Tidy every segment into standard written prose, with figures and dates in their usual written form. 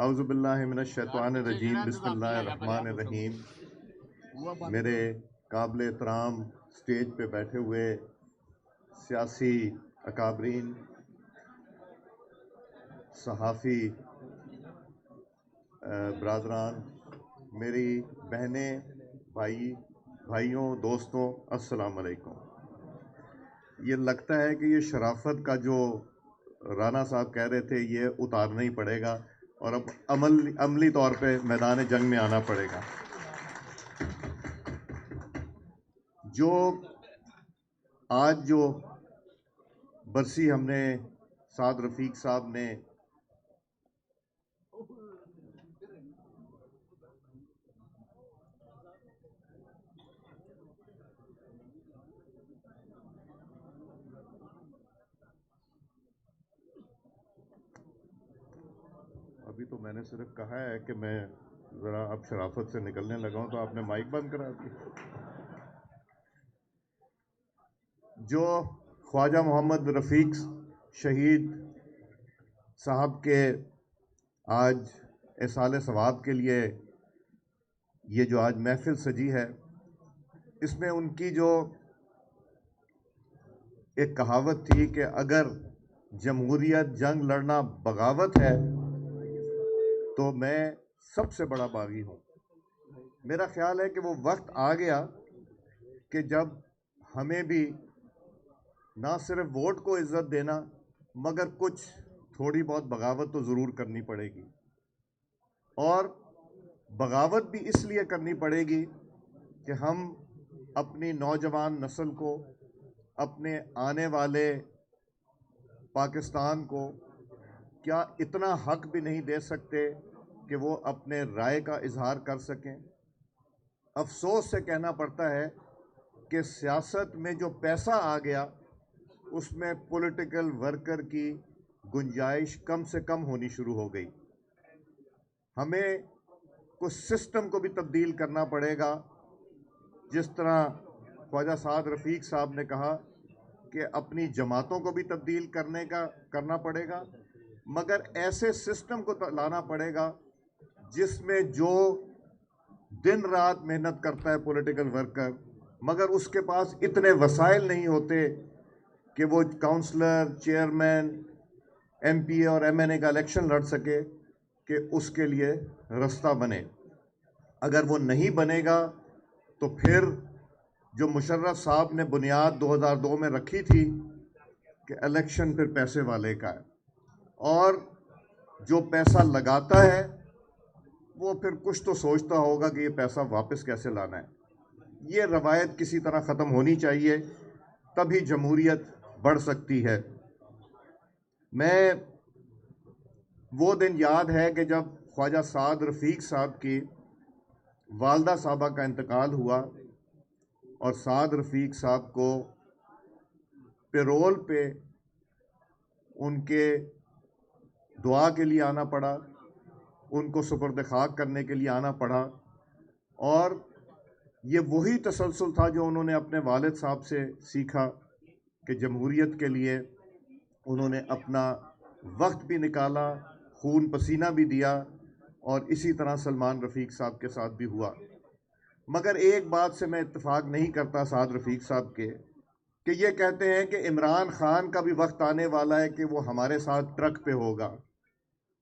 اعوذ باللہ من الشیطان الرجیم بسم اللہ الرحمن الرحیم۔ میرے قابل احترام اسٹیج پہ بیٹھے ہوئے سیاسی اکابرین، صحافی برادران، میری بہنیں، بھائیوں، دوستوں، السلام علیکم۔ یہ لگتا ہے کہ یہ شرافت کا جو رانا صاحب کہہ رہے تھے یہ اتارنا ہی پڑے گا اور اب عملی طور پہ میدان جنگ میں آنا پڑے گا۔ آج جو برسی ہم نے سعد رفیق صاحب نے ابھی تو میں نے صرف کہا ہے کہ میں ذرا اب شرافت سے نکلنے لگا ہوں تو آپ نے مائک بند کرا دی۔ جو خواجہ محمد رفیق شہید صاحب کے آج احصال ثواب کے لیے یہ جو آج محفل سجی ہے، اس میں ان کی جو ایک کہاوت تھی کہ اگر جمہوریت جنگ لڑنا بغاوت ہے تو میں سب سے بڑا باغی ہوں۔ میرا خیال ہے کہ وہ وقت آ گیا کہ جب ہمیں بھی نہ صرف ووٹ کو عزت دینا مگر کچھ تھوڑی بہت بغاوت تو ضرور کرنی پڑے گی، اور بغاوت بھی اس لیے کرنی پڑے گی کہ ہم اپنی نوجوان نسل کو، اپنے آنے والے پاکستان کو کیا اتنا حق بھی نہیں دے سکتے کہ وہ اپنے رائے کا اظہار کر سکیں۔ افسوس سے کہنا پڑتا ہے کہ سیاست میں جو پیسہ آ گیا اس میں پولیٹیکل ورکر کی گنجائش کم سے کم ہونی شروع ہو گئی۔ ہمیں کچھ سسٹم کو بھی تبدیل کرنا پڑے گا، جس طرح خواجہ سعد رفیق صاحب نے کہا کہ اپنی جماعتوں کو بھی تبدیل کرنا پڑے گا، مگر ایسے سسٹم کو لانا پڑے گا جس میں جو دن رات محنت کرتا ہے پولیٹیکل ورکر، مگر اس کے پاس اتنے وسائل نہیں ہوتے کہ وہ کاؤنسلر، چیئرمین، ایم پی اے اور ایم این اے کا الیکشن لڑ سکے، کہ اس کے لیے رستہ بنے۔ اگر وہ نہیں بنے گا تو پھر جو مشرف صاحب نے بنیاد 2002 میں رکھی تھی کہ الیکشن پھر پیسے والے کا ہے، اور جو پیسہ لگاتا ہے وہ پھر کچھ تو سوچتا ہوگا کہ یہ پیسہ واپس کیسے لانا ہے۔ یہ روایت کسی طرح ختم ہونی چاہیے، تبھی جمہوریت بڑھ سکتی ہے۔ میں وہ دن یاد ہے کہ جب خواجہ سعد رفیق صاحب کی والدہ صاحبہ کا انتقال ہوا اور سعد رفیق صاحب کو پیرول پہ ان کے دعا کے لیے آنا پڑا، ان کو سپرد خاک کرنے کے لیے آنا پڑا، اور یہ وہی تسلسل تھا جو انہوں نے اپنے والد صاحب سے سیکھا کہ جمہوریت کے لیے انہوں نے اپنا وقت بھی نکالا، خون پسینہ بھی دیا، اور اسی طرح سلمان رفیق صاحب کے ساتھ بھی ہوا۔ مگر ایک بات سے میں اتفاق نہیں کرتا سعد رفیق صاحب کے، کہ یہ کہتے ہیں کہ عمران خان کا بھی وقت آنے والا ہے کہ وہ ہمارے ساتھ ٹرک پہ ہوگا۔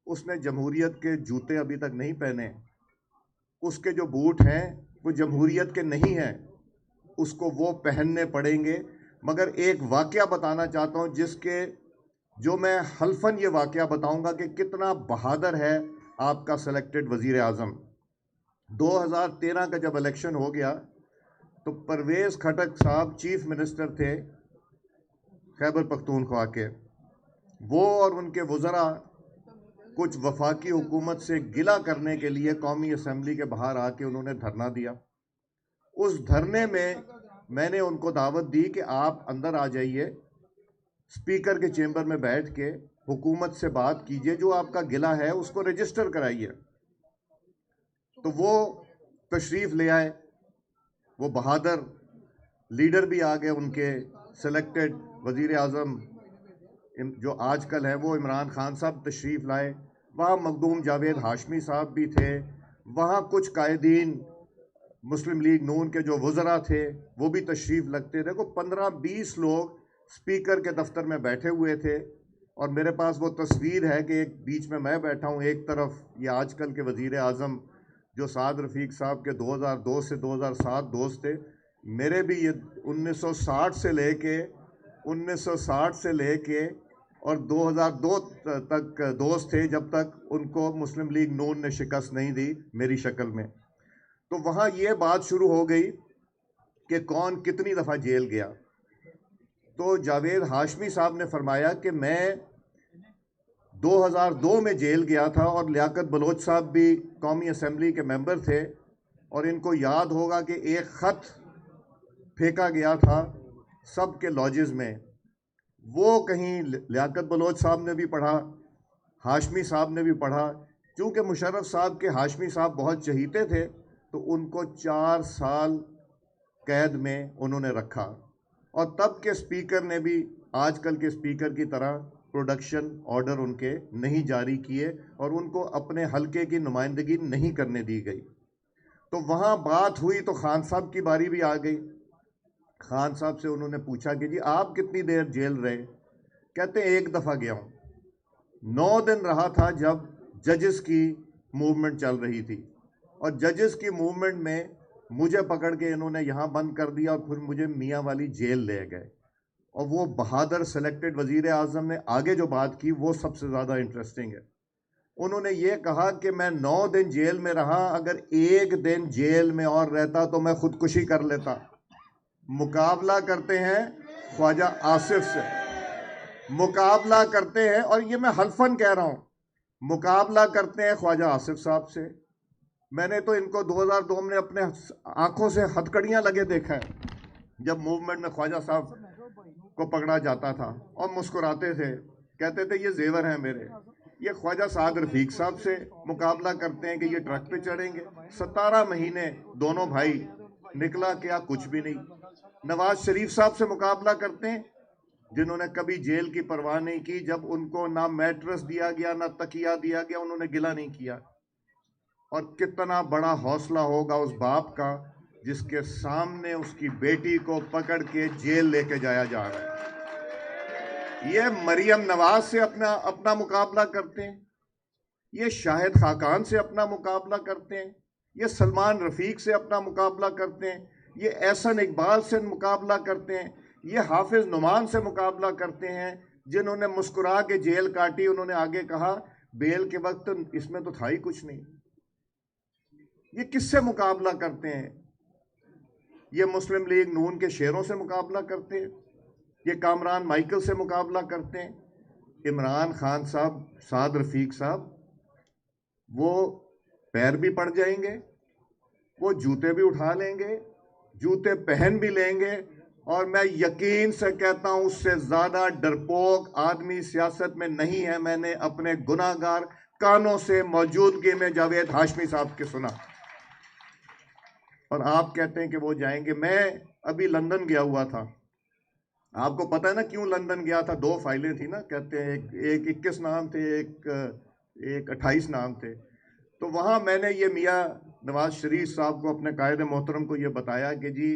اس نے جمہوریت کے جوتے ابھی تک نہیں پہنے، اس کے جو بوٹ ہیں وہ جمہوریت کے نہیں ہیں، اس کو وہ پہننے پڑیں گے۔ مگر ایک واقعہ بتانا چاہتا ہوں جو میں حلفاً یہ واقعہ بتاؤں گا کہ کتنا بہادر ہے آپ کا سلیکٹڈ وزیر اعظم۔ 2013 کا جب الیکشن ہو گیا تو پرویز خٹک صاحب چیف منسٹر تھے خیبر پختونخوا کے، وہ اور ان کے وزراء کچھ وفاقی حکومت سے گلہ کرنے کے لیے قومی اسمبلی کے باہر آ کے انہوں نے دھرنا دیا۔ اس دھرنے میں نے ان کو دعوت دی کہ آپ اندر آ جائیے، اسپیکر کے چیمبر میں بیٹھ کے حکومت سے بات کیجئے، جو آپ کا گلہ ہے اس کو رجسٹر کرائیے۔ تو وہ تشریف لے آئے، وہ بہادر لیڈر بھی آ گئے، ان کے سلیکٹڈ وزیر اعظم جو آج کل ہے وہ عمران خان صاحب تشریف لائے، وہاں مخدوم جاوید ہاشمی صاحب بھی تھے، وہاں کچھ قائدین مسلم لیگ نون کے جو وزراء تھے وہ بھی تشریف لگتے تھے۔ 15-20 لوگ اسپیکر کے دفتر میں بیٹھے ہوئے تھے، اور میرے پاس وہ تصویر ہے کہ ایک بیچ میں بیٹھا ہوں، ایک طرف یہ آج کل کے وزیر اعظم جو سعد رفیق صاحب کے 2002 سے 2007 دوست تھے، میرے بھی یہ 1960 سے لے کے اور 2002 تک دوست تھے، جب تک ان کو مسلم لیگ نون نے شکست نہیں دی میری شکل میں۔ تو وہاں یہ بات شروع ہو گئی کہ کون کتنی دفعہ جیل گیا۔ تو جاوید ہاشمی صاحب نے فرمایا کہ میں 2002 میں جیل گیا تھا، اور لیاقت بلوچ صاحب بھی قومی اسمبلی کے ممبر تھے، اور ان کو یاد ہوگا کہ ایک خط پھینکا گیا تھا سب کے لاجز میں، وہ کہیں لیاقت بلوچ صاحب نے بھی پڑھا، ہاشمی صاحب نے بھی پڑھا۔ چونکہ مشرف صاحب کے ہاشمی صاحب بہت چہیتے تھے، تو ان کو 4 سال قید میں انہوں نے رکھا، اور تب کے اسپیکر نے بھی آج کل کے اسپیکر کی طرح پروڈکشن آرڈر ان کے نہیں جاری کیے، اور ان کو اپنے حلقے کی نمائندگی نہیں کرنے دی گئی۔ تو وہاں بات ہوئی تو خان صاحب کی باری بھی آ گئی۔ خان صاحب سے انہوں نے پوچھا کہ جی آپ کتنی دیر جیل رہے؟ کہتے 1 دفعہ گیا ہوں، 9 دن رہا تھا جب ججز کی موومنٹ چل رہی تھی، اور ججز کی موومنٹ میں مجھے پکڑ کے انہوں نے یہاں بند کر دیا، اور پھر مجھے میاں والی جیل لے گئے۔ اور وہ بہادر سلیکٹڈ وزیر اعظم نے آگے جو بات کی وہ سب سے زیادہ انٹرسٹنگ ہے۔ انہوں نے یہ کہا کہ میں 9 دن جیل میں رہا، اگر 1 دن جیل میں اور رہتا تو میں خودکشی کر لیتا۔ مقابلہ کرتے ہیں خواجہ آصف سے، مقابلہ کرتے ہیں، اور یہ میں حلفاً کہہ رہا ہوں، مقابلہ کرتے ہیں خواجہ آصف صاحب سے۔ میں نے تو ان کو 2002 میں اپنے آنکھوں سے ہتکڑیاں لگے دیکھا ہے، جب موومنٹ میں خواجہ صاحب کو پکڑا جاتا تھا، اور مسکراتے تھے، کہتے تھے یہ زیور ہیں میرے۔ یہ خواجہ سعد رفیق صاحب سے مقابلہ کرتے ہیں کہ یہ ٹرک پہ چڑھیں گے۔ 17 مہینے دونوں بھائی، نکلا کیا؟ کچھ بھی نہیں۔ نواز شریف صاحب سے مقابلہ کرتے ہیں، جنہوں نے کبھی جیل کی پرواہ نہیں کی، جب ان کو نہ میٹرس دیا گیا نہ تکیہ دیا گیا، انہوں نے گلہ نہیں کیا۔ اور کتنا بڑا حوصلہ ہوگا اس باپ کا جس کے سامنے اس کی بیٹی کو پکڑ کے جیل لے کے جایا جا رہا ہے۔ یہ مریم نواز سے اپنا مقابلہ کرتے ہیں، یہ شاہد خاقان سے اپنا مقابلہ کرتے ہیں، یہ سلمان رفیق سے اپنا مقابلہ کرتے ہیں، یہ احسن اقبال سے مقابلہ کرتے ہیں، یہ حافظ نعمان سے مقابلہ کرتے ہیں، جنہوں نے مسکرا کے جیل کاٹی۔ انہوں نے آگے کہا بیل کے وقت اس میں تو تھا ہی کچھ نہیں۔ یہ کس سے مقابلہ کرتے ہیں؟ یہ مسلم لیگ نون کے شیروں سے مقابلہ کرتے ہیں، یہ کامران مائیکل سے مقابلہ کرتے ہیں۔ عمران خان صاحب، سعد رفیق صاحب، وہ پیر بھی پڑ جائیں گے، وہ جوتے بھی اٹھا لیں گے، جوتے پہن بھی لیں گے، اور میں یقین سے کہتا ہوں اس سے زیادہ ڈرپوک آدمی سیاست میں نہیں ہے۔ میں نے اپنے گناہ گار کانوں سے موجودگی میں جاوید ہاشمی صاحب کے سنا، اور آپ کہتے ہیں کہ وہ جائیں گے۔ میں ابھی لندن گیا ہوا تھا، آپ کو پتہ ہے نا کیوں لندن گیا تھا؟ 2 فائلیں تھیں نا، کہتے ہیں ایک 21 نام تھے، ایک 28 نام تھے۔ تو وہاں میں نے یہ میاں نواز شریف صاحب کو، اپنے قائد محترم کو، یہ بتایا کہ جی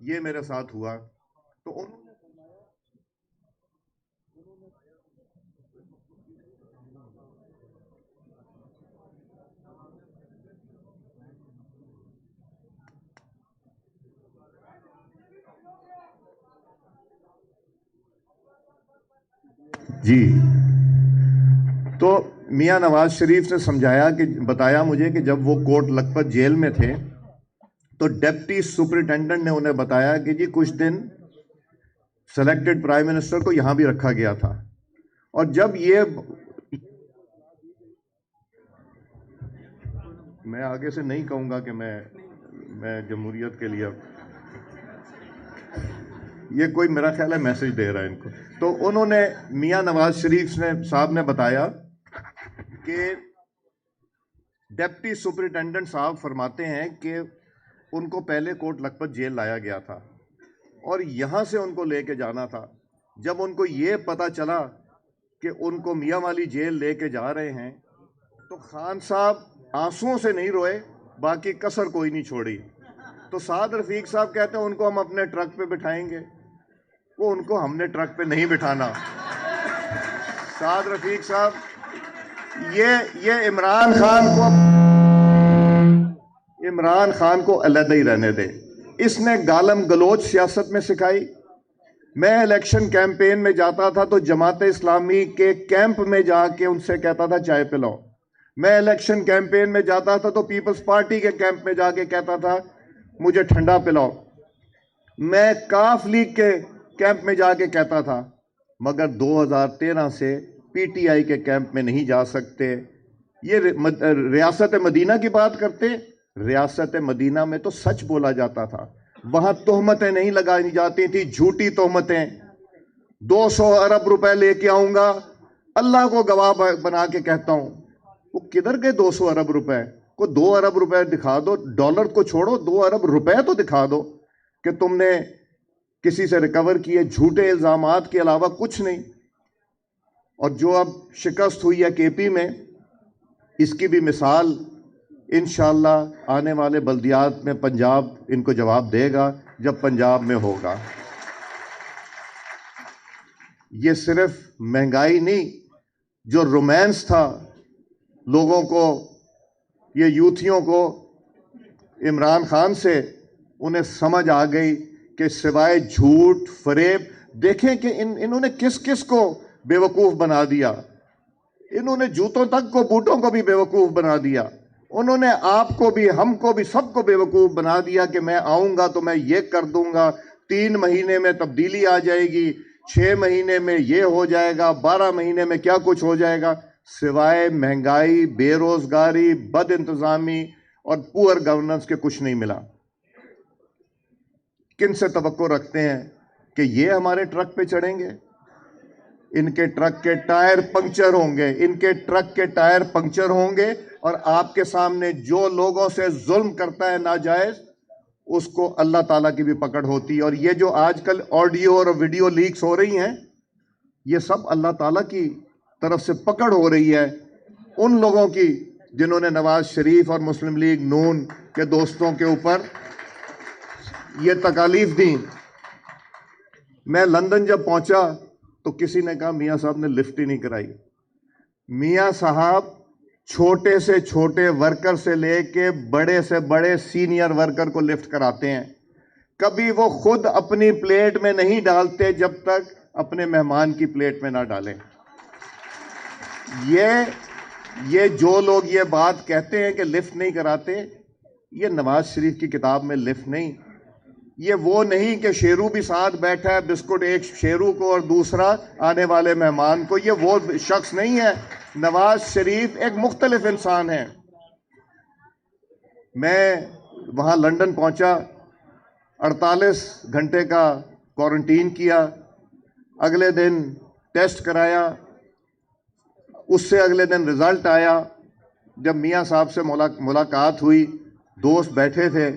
یہ میرے ساتھ ہوا۔ تو انہوں نے جی، تو میاں نواز شریف نے سمجھایا کہ بتایا مجھے کہ جب وہ کوٹ لکھپت جیل میں تھے تو ڈپٹی سپرنٹینڈنٹ نے انہیں بتایا کہ جی کچھ دن سلیکٹڈ پرائم منسٹر کو یہاں بھی رکھا گیا تھا، اور جب یہ میں آگے سے نہیں کہوں گا کہ میں جمہوریت کے لیے، یہ کوئی میرا خیال ہے میسج دے رہا ہے ان کو۔ تو انہوں نے، میاں نواز شریف صاحب نے بتایا کہ ڈپٹی سپرنٹینڈنٹ صاحب فرماتے ہیں کہ ان کو پہلے کوٹ لکھپت جیل لایا گیا تھا، اور یہاں سے ان کو لے کے جانا تھا۔ جب ان کو یہ پتا چلا کہ ان کو میاں والی جیل لے کے جا رہے ہیں، تو خان صاحب آنسوؤں سے نہیں روئے، باقی کسر کوئی نہیں چھوڑی. تو سعد رفیق صاحب کہتے ہیں ان کو ہم اپنے ٹرک پہ بٹھائیں گے. وہ ان کو ہم نے ٹرک پہ نہیں بٹھانا. سعد رفیق صاحب یہ عمران خان کو علیحدہ ہی رہنے دے. اس نے گالم گلوچ سیاست میں سکھائی. میں الیکشن کیمپین میں جاتا تھا تو جماعت اسلامی کے کیمپ میں جا کے ان سے کہتا تھا چائے پلاؤ. میں الیکشن کیمپین میں جاتا تھا تو پیپلز پارٹی کے کیمپ میں جا کے کہتا تھا مجھے ٹھنڈا پلاؤ. میں کاف لیگ کے کیمپ میں جا کے کہتا تھا، مگر 2013 سے پی ٹی آئی کے کیمپ میں نہیں جا سکتے. یہ ریاست مدینہ کی بات کرتے. ریاست مدینہ میں تو سچ بولا جاتا تھا، وہاں تہمتیں نہیں لگائی جاتی تھی، جھوٹی تہمتیں. 200 ارب روپے لے کے آؤں گا، اللہ کو گواہ بنا کے کہتا ہوں. وہ کدھر گئے 200 ارب روپے؟ کو 2 ارب روپے دکھا دو. ڈالر کو چھوڑو، 2 ارب روپے تو دکھا دو کہ تم نے کسی سے ریکور کیے. جھوٹے الزامات کے علاوہ کچھ نہیں. اور جو اب شکست ہوئی ہے کے پی میں، اس کی بھی مثال انشاءاللہ آنے والے بلدیات میں پنجاب ان کو جواب دے گا جب پنجاب میں ہوگا. یہ صرف مہنگائی نہیں، جو رومانس تھا لوگوں کو، یہ یوتھیوں کو عمران خان سے، انہیں سمجھ آ گئی کہ سوائے جھوٹ فریب. دیکھیں کہ انہوں نے کس کس کو بیوقوف بنا دیا. انہوں نے جوتوں تک کو، بوٹوں کو بھی بیوقوف بنا دیا. انہوں نے آپ کو بھی، ہم کو بھی، سب کو بیوقوف بنا دیا کہ میں آؤں گا تو میں یہ کر دوں گا، 3 مہینے میں تبدیلی آ جائے گی، 6 مہینے میں یہ ہو جائے گا، 12 مہینے میں کیا کچھ ہو جائے گا. سوائے مہنگائی، بے روزگاری، بد انتظامی اور پور گورننس کے کچھ نہیں ملا. کن سے توقع رکھتے ہیں کہ یہ ہمارے ٹرک پہ چڑھیں گے؟ ان کے ٹرک کے ٹائر پنکچر ہوں گے. ان کے ٹرک کے ٹائر پنکچر ہوں گے. اور آپ کے سامنے جو لوگوں سے ظلم کرتا ہے ناجائز، اس کو اللہ تعالیٰ کی بھی پکڑ ہوتی ہے. اور یہ جو آج کل آڈیو اور ویڈیو لیکس ہو رہی ہیں، یہ سب اللہ تعالیٰ کی طرف سے پکڑ ہو رہی ہے ان لوگوں کی جنہوں نے نواز شریف اور مسلم لیگ نون کے دوستوں کے اوپر یہ تکالیف دیں. میں لندن جب پہنچا تو کسی نے کہا میاں صاحب نے لفٹ ہی نہیں کرائی. میاں صاحب چھوٹے سے چھوٹے ورکر سے لے کے بڑے سے بڑے سینئر ورکر کو لفٹ کراتے ہیں. کبھی وہ خود اپنی پلیٹ میں نہیں ڈالتے جب تک اپنے مہمان کی پلیٹ میں نہ ڈالیں. یہ جو لوگ یہ بات کہتے ہیں کہ لفٹ نہیں کراتے، یہ نواز شریف کی کتاب میں لفٹ نہیں. یہ وہ نہیں کہ شیرو بھی ساتھ بیٹھا ہے، بسکٹ ایک شیرو کو اور دوسرا آنے والے مہمان کو. یہ وہ شخص نہیں ہے. نواز شریف ایک مختلف انسان ہے. میں وہاں لندن پہنچا، 48 گھنٹے کا کوارنٹین کیا، اگلے دن ٹیسٹ کرایا، اس سے اگلے دن رزلٹ آیا. جب میاں صاحب سے ملاقات ہوئی، دوست بیٹھے تھے،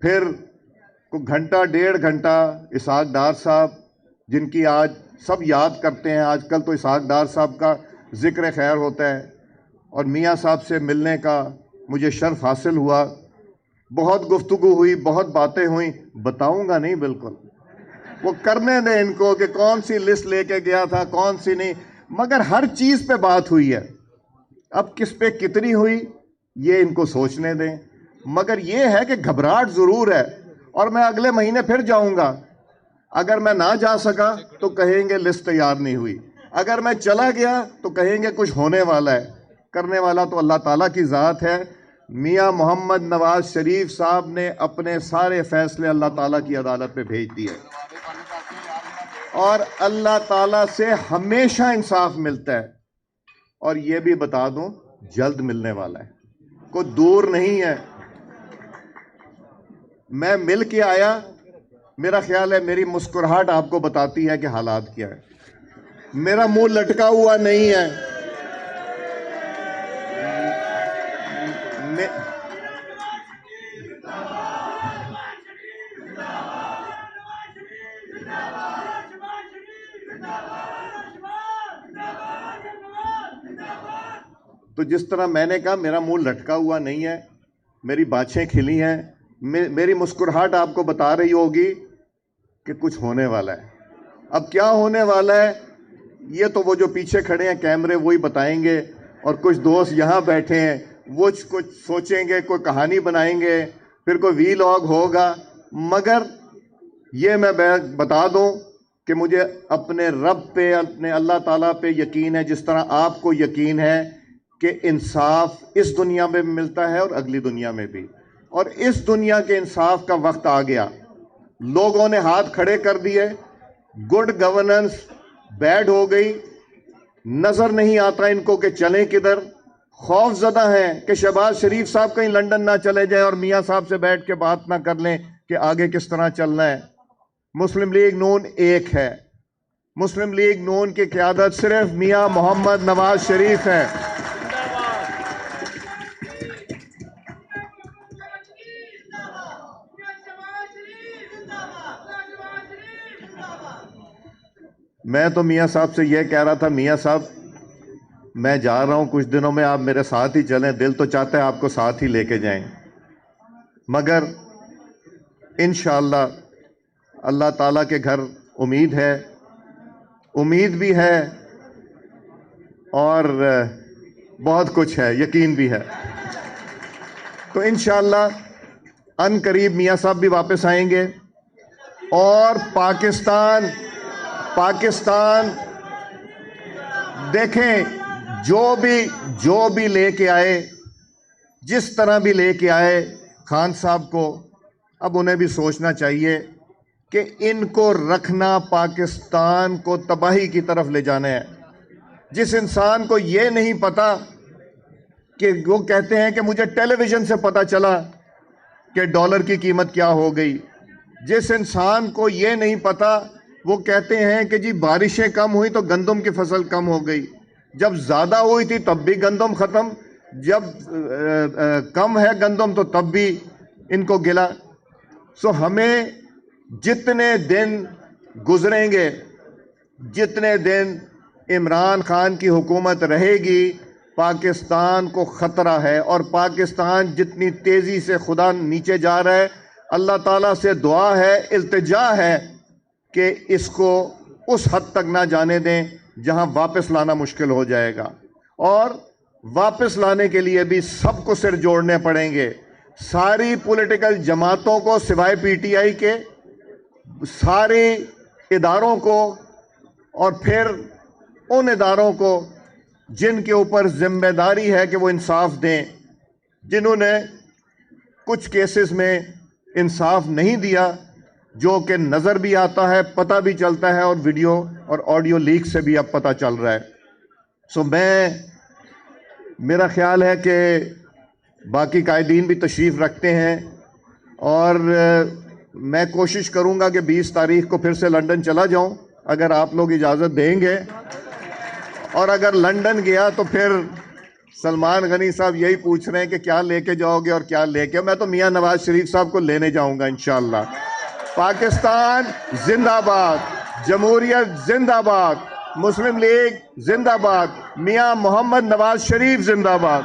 پھر کو گھنٹہ 1.5 گھنٹہ اسحاق ڈار صاحب، جن کی آج سب یاد کرتے ہیں، آج کل تو اسحاق ڈار صاحب کا ذکر خیر ہوتا ہے، اور میاں صاحب سے ملنے کا مجھے شرف حاصل ہوا. بہت گفتگو ہوئی، بہت باتیں ہوئیں. بتاؤں گا نہیں، بالکل وہ کرنے دیں ان کو کہ کون سی لسٹ لے کے گیا تھا، کون سی نہیں. مگر ہر چیز پہ بات ہوئی ہے. اب کس پہ کتنی ہوئی یہ ان کو سوچنے دیں. مگر یہ ہے کہ گھبراہٹ ضرور ہے. اور میں اگلے مہینے پھر جاؤں گا. اگر میں نہ جا سکا تو کہیں گے لسٹ تیار نہیں ہوئی. اگر میں چلا گیا تو کہیں گے کچھ ہونے والا ہے. کرنے والا تو اللہ تعالیٰ کی ذات ہے. میاں محمد نواز شریف صاحب نے اپنے سارے فیصلے اللہ تعالیٰ کی عدالت پہ بھیج دیے، اور اللہ تعالیٰ سے ہمیشہ انصاف ملتا ہے. اور یہ بھی بتا دوں، جلد ملنے والا ہے، کوئی دور نہیں ہے. میں مل کے آیا، میرا خیال ہے میری مسکراہٹ آپ کو بتاتی ہے کہ حالات کیا ہے. میرا منہ لٹکا ہوا نہیں ہے. تو جس طرح میں نے کہا میرا منہ لٹکا ہوا نہیں ہے، میری بانچیں کھلی ہیں، میری مسکراہٹ آپ کو بتا رہی ہوگی کہ کچھ ہونے والا ہے۔ اب کیا ہونے والا ہے یہ تو وہ جو پیچھے کھڑے ہیں کیمرے وہی بتائیں گے، اور کچھ دوست یہاں بیٹھے ہیں وہ کچھ سوچیں گے، کوئی کہانی بنائیں گے، پھر کوئی وی لاگ ہوگا۔ مگر یہ میں بتا دوں کہ مجھے اپنے رب پہ، اپنے اللہ تعالیٰ پہ یقین ہے، جس طرح آپ کو یقین ہے کہ انصاف اس دنیا میں بھی ملتا ہے اور اگلی دنیا میں بھی۔ اور اس دنیا کے انصاف کا وقت آ گیا، لوگوں نے ہاتھ کھڑے کر دیے، گڈ گورننس بیڈ ہو گئی، نظر نہیں آتا ان کو کہ چلیں کدھر، خوف زدہ ہیں کہ شہباز شریف صاحب کہیں لنڈن نہ چلے جائیں اور میاں صاحب سے بیٹھ کے بات نہ کر لیں کہ آگے کس طرح چلنا ہے۔ مسلم لیگ نون ایک ہے، مسلم لیگ نون کی قیادت صرف میاں محمد نواز شریف ہے۔ میں تو میاں صاحب سے یہ کہہ رہا تھا، میاں صاحب میں جا رہا ہوں کچھ دنوں میں، آپ میرے ساتھ ہی چلیں، دل تو چاہتا ہے آپ کو ساتھ ہی لے کے جائیں، مگر انشاءاللہ اللہ تعالیٰ کے گھر امید ہے، امید بھی ہے اور بہت کچھ ہے، یقین بھی ہے۔ تو انشاءاللہ ان قریب میاں صاحب بھی واپس آئیں گے، اور پاکستان دیکھیں جو بھی لے کے آئے، جس طرح بھی لے کے آئے خان صاحب کو، اب انہیں بھی سوچنا چاہیے کہ ان کو رکھنا پاکستان کو تباہی کی طرف لے جانا ہے۔ جس انسان کو یہ نہیں پتا کہ وہ کہتے ہیں کہ مجھے ٹیلی ویژن سے پتا چلا کہ ڈالر کی قیمت کیا ہو گئی، جس انسان کو یہ نہیں پتا وہ کہتے ہیں کہ جی بارشیں کم ہوئی تو گندم کی فصل کم ہو گئی، جب زیادہ ہوئی تھی تب بھی گندم ختم، جب کم ہے گندم تو تب بھی ان کو گلا۔ سو ہمیں جتنے دن گزریں گے، جتنے دن عمران خان کی حکومت رہے گی، پاکستان کو خطرہ ہے، اور پاکستان جتنی تیزی سے خدا نیچے جا رہا ہے، اللہ تعالیٰ سے دعا ہے، التجا ہے کہ اس کو اس حد تک نہ جانے دیں جہاں واپس لانا مشکل ہو جائے گا۔ اور واپس لانے کے لیے بھی سب کو سر جوڑنے پڑیں گے، ساری پولیٹیکل جماعتوں کو سوائے پی ٹی آئی کے، سارے اداروں کو، اور پھر ان اداروں کو جن کے اوپر ذمہ داری ہے کہ وہ انصاف دیں، جنہوں نے کچھ کیسز میں انصاف نہیں دیا، جو کہ نظر بھی آتا ہے، پتہ بھی چلتا ہے، اور ویڈیو اور آڈیو لیک سے بھی اب پتہ چل رہا ہے۔ سو میرا خیال ہے کہ باقی قائدین بھی تشریف رکھتے ہیں، اور میں کوشش کروں گا کہ 20 تاریخ کو پھر سے لنڈن چلا جاؤں اگر آپ لوگ اجازت دیں گے، اور اگر لنڈن گیا تو پھر سلمان غنی صاحب یہی پوچھ رہے ہیں کہ کیا لے کے جاؤ گے اور کیا لے کے، میں تو میاں نواز شریف صاحب کو لینے جاؤں گا انشاءاللہ۔ پاکستان زندہ باد، جمہوریت زندہ باد، مسلم لیگ زندہ باد، میاں محمد نواز شریف زندہ باد۔